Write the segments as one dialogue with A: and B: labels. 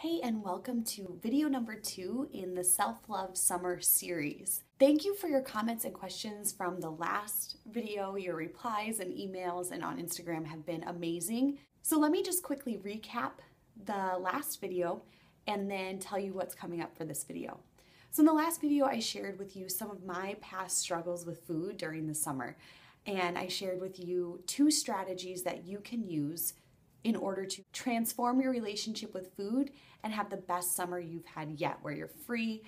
A: Hey, and welcome to video number 2 in the Self-Love Summer series. Thank you for your comments and questions from the last video. Your replies and emails and on Instagram have been amazing. So let me just quickly recap the last video and then tell you what's coming up for this video. So in the last video, I shared with you some of my past struggles with food during the summer. And I shared with you 2 strategies that you can use in order to transform your relationship with food and have the best summer you've had yet, where you're free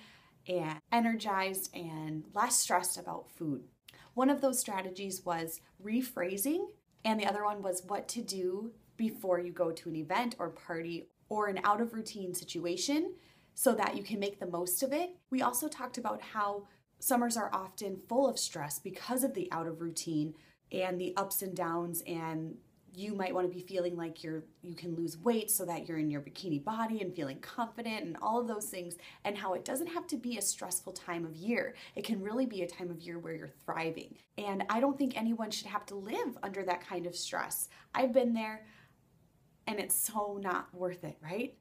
A: and energized and less stressed about food. One of those strategies was rephrasing, and the other one was what to do before you go to an event or party or an out of routine situation so that you can make the most of it. We also talked about how summers are often full of stress because of the out of routine and the ups and downs, and you might want to be feeling like you can lose weight so that you're in your bikini body and feeling confident and all of those things, and how it doesn't have to be a stressful time of year. It can really be a time of year where you're thriving. And I don't think anyone should have to live under that kind of stress. I've been there and it's so not worth it, right?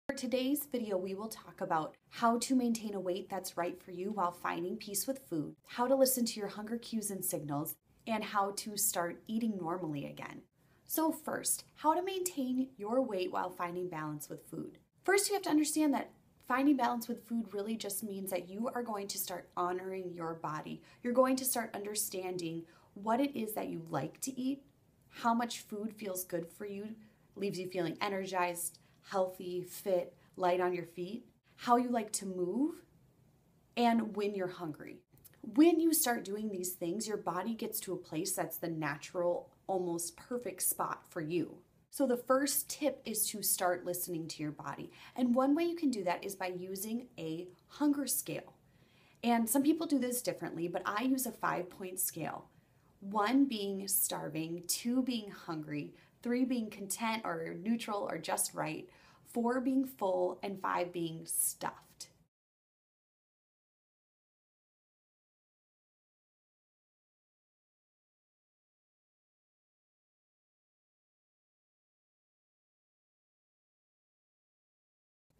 A: For today's video, we will talk about how to maintain a weight that's right for you while finding peace with food, how to listen to your hunger cues and signals, and how to start eating normally again. So first, how to maintain your weight while finding balance with food. First, you have to understand that finding balance with food really just means that you are going to start honoring your body. You're going to start understanding what it is that you like to eat, how much food feels good for you, leaves you feeling energized, healthy, fit, light on your feet, how you like to move, and when you're hungry. When you start doing these things, your body gets to a place that's the natural, almost perfect spot for you. So the first tip is to start listening to your body. And one way you can do that is by using a hunger scale. And some people do this differently, but I use a 5-point scale. 1 being starving, 2 being hungry, 3 being content or neutral or just right, 4 being full, and 5 being stuffed.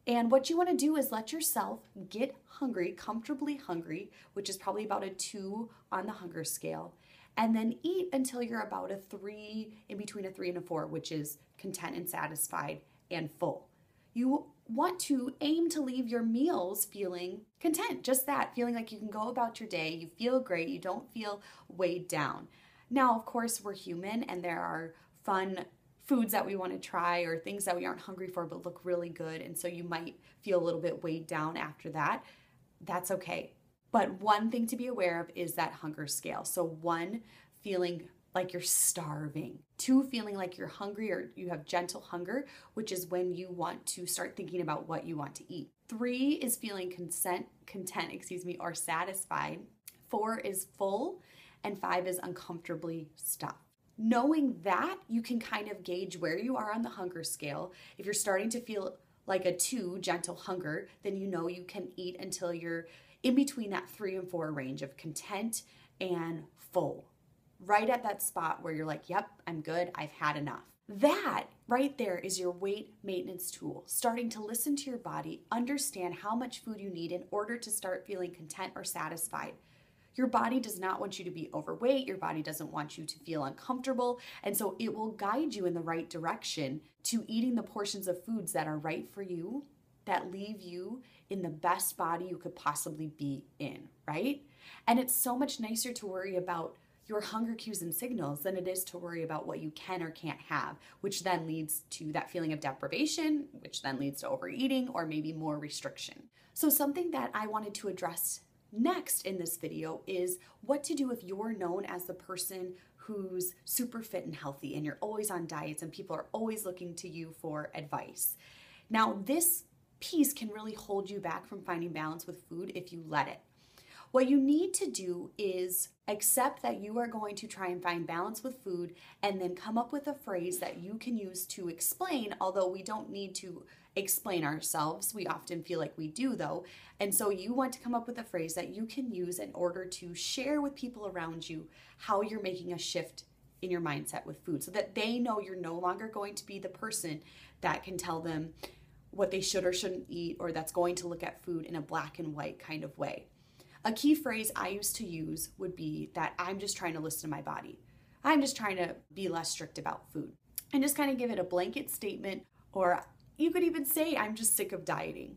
A: And what you want to do is let yourself get hungry, comfortably hungry, which is probably about a 2 on the hunger scale, and then eat until you're about a 3, in between a 3 and a 4, which is content and satisfied and full. You want to aim to leave your meals feeling content, just that, feeling like you can go about your day, you feel great, you don't feel weighed down. Now, of course, we're human and there are fun foods that we want to try or things that we aren't hungry for but look really good, and so you might feel a little bit weighed down after that. That's okay. But one thing to be aware of is that hunger scale. So 1, feeling like you're starving. 2, feeling like you're hungry or you have gentle hunger, which is when you want to start thinking about what you want to eat. 3 is feeling content, or satisfied. 4 is full, and 5 is uncomfortably stuffed. Knowing that, you can kind of gauge where you are on the hunger scale. If you're starting to feel like a 2, gentle hunger, then you know you can eat until you're in between that 3 and 4 range of content and full. Right at that spot where you're like, yep, I'm good, I've had enough. That right there is your weight maintenance tool. Starting to listen to your body, understand how much food you need in order to start feeling content or satisfied. Your body does not want you to be overweight. Your body doesn't want you to feel uncomfortable. And so it will guide you in the right direction to eating the portions of foods that are right for you, that leave you in the best body you could possibly be in, right? And it's so much nicer to worry about your hunger cues and signals than it is to worry about what you can or can't have, which then leads to that feeling of deprivation, which then leads to overeating or maybe more restriction. So something that I wanted to address next in this video is what to do if you're known as the person who's super fit and healthy and you're always on diets and people are always looking to you for advice. Now, this piece can really hold you back from finding balance with food if you let it. What you need to do is accept that you are going to try and find balance with food and then come up with a phrase that you can use to explain, although we don't need to explain ourselves. We often feel like we do, though. And so you want to come up with a phrase that you can use in order to share with people around you how you're making a shift in your mindset with food, so that they know you're no longer going to be the person that can tell them what they should or shouldn't eat, or that's going to look at food in a black and white kind of way. A key phrase I used to use would be that I'm just trying to listen to my body. I'm just trying to be less strict about food. And just kind of give it a blanket statement, or you could even say, I'm just sick of dieting.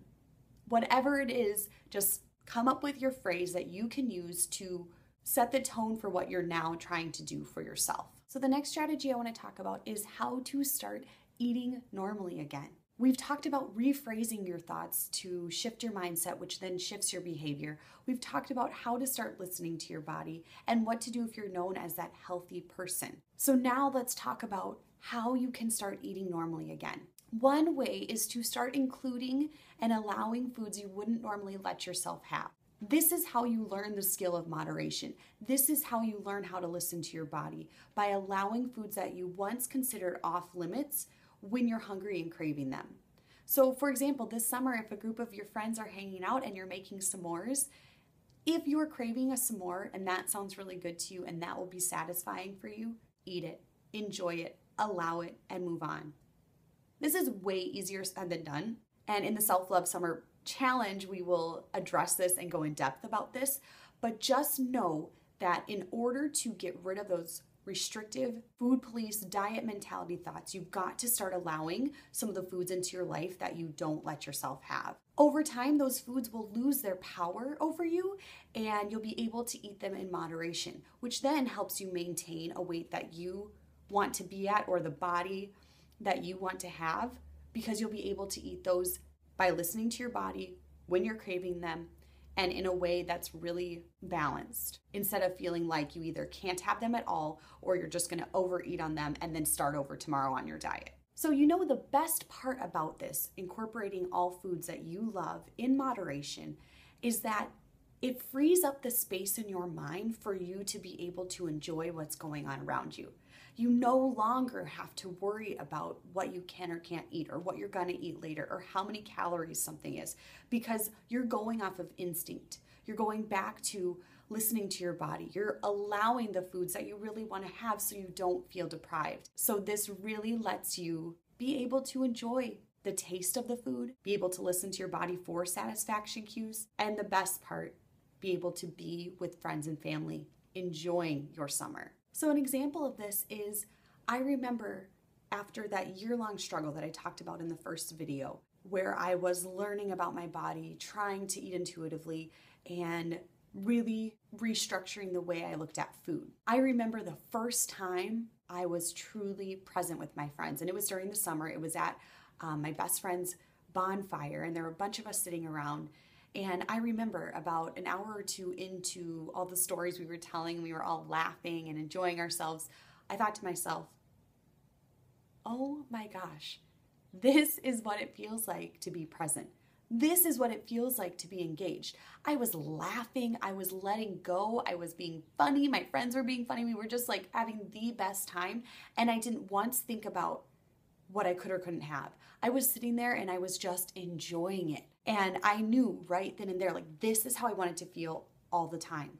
A: Whatever it is, just come up with your phrase that you can use to set the tone for what you're now trying to do for yourself. So the next strategy I want to talk about is how to start eating normally again. We've talked about rephrasing your thoughts to shift your mindset, which then shifts your behavior. We've talked about how to start listening to your body and what to do if you're known as that healthy person. So now let's talk about how you can start eating normally again. One way is to start including and allowing foods you wouldn't normally let yourself have. This is how you learn the skill of moderation. This is how you learn how to listen to your body, by allowing foods that you once considered off limits when you're hungry and craving them. So for example, this summer, if a group of your friends are hanging out and you're making s'mores, if you're craving a s'more and that sounds really good to you and that will be satisfying for you, eat it, enjoy it, allow it, and move on. This is way easier said than done. And in the Self-Love Summer Challenge, we will address this and go in depth about this. But just know that in order to get rid of those restrictive food police diet mentality thoughts, you've got to start allowing some of the foods into your life that you don't let yourself have. Over time, those foods will lose their power over you and you'll be able to eat them in moderation, which then helps you maintain a weight that you want to be at, or the body that you want to have, because you'll be able to eat those by listening to your body when you're craving them, and in a way that's really balanced, instead of feeling like you either can't have them at all or you're just gonna overeat on them and then start over tomorrow on your diet. So you know, the best part about this, incorporating all foods that you love in moderation, is that it frees up the space in your mind for you to be able to enjoy what's going on around you. You no longer have to worry about what you can or can't eat, or what you're going to eat later, or how many calories something is, because you're going off of instinct. You're going back to listening to your body. You're allowing the foods that you really want to have so you don't feel deprived. So this really lets you be able to enjoy the taste of the food, be able to listen to your body for satisfaction cues, and the best part, be able to be with friends and family, enjoying your summer. So an example of this is, I remember after that year-long struggle that I talked about in the first video, where I was learning about my body, trying to eat intuitively, and really restructuring the way I looked at food. I remember the first time I was truly present with my friends, and it was during the summer. It was at my best friend's bonfire, and there were a bunch of us sitting around. And I remember about an hour or two into all the stories we were telling, we were all laughing and enjoying ourselves. I thought to myself, oh my gosh, this is what it feels like to be present. This is what it feels like to be engaged. I was laughing, I was letting go, I was being funny, my friends were being funny, we were just like having the best time, and I didn't once think about what I could or couldn't have. I was sitting there and I was just enjoying it. And I knew right then and there, like, this is how I wanted to feel all the time.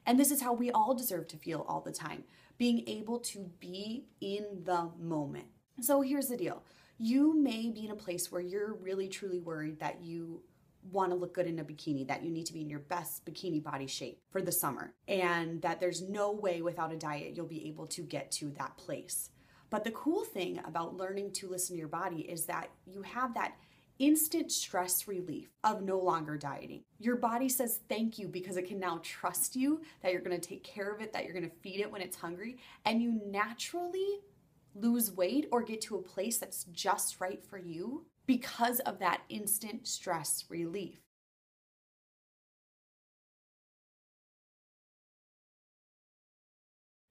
A: And this is how we all deserve to feel all the time, being able to be in the moment. So here's the deal. You may be in a place where you're really truly worried that you want to look good in a bikini, that you need to be in your best bikini body shape for the summer, and that there's no way without a diet you'll be able to get to that place. But the cool thing about learning to listen to your body is that you have that instant stress relief of no longer dieting. Your body says thank you because it can now trust you, that you're going to take care of it, that you're going to feed it when it's hungry, and you naturally lose weight or get to a place that's just right for you because of that instant stress relief.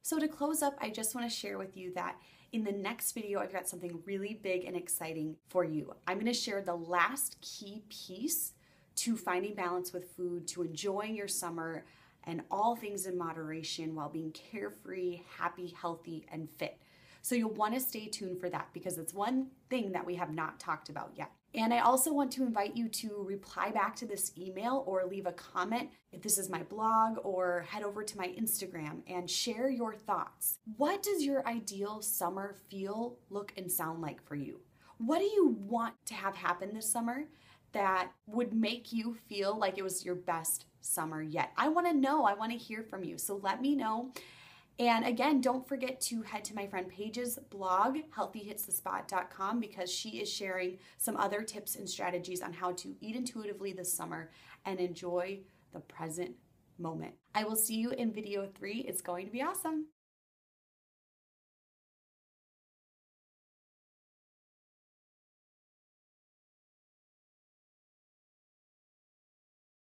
A: So to close up, I just want to share with you that in the next video, I've got something really big and exciting for you. I'm going to share the last key piece to finding balance with food, to enjoying your summer, and all things in moderation while being carefree, happy, healthy, and fit. So you'll want to stay tuned for that, because it's one thing that we have not talked about yet. And I also want to invite you to reply back to this email or leave a comment if this is my blog, or head over to my Instagram and share your thoughts. What does your ideal summer feel, look, and sound like for you? What do you want to have happen this summer that would make you feel like it was your best summer yet? I want to know. I want to hear from you. So let me know. And again, don't forget to head to my friend Paige's blog, healthyhitsthespot.com, because she is sharing some other tips and strategies on how to eat intuitively this summer and enjoy the present moment. I will see you in video 3. It's going to be awesome.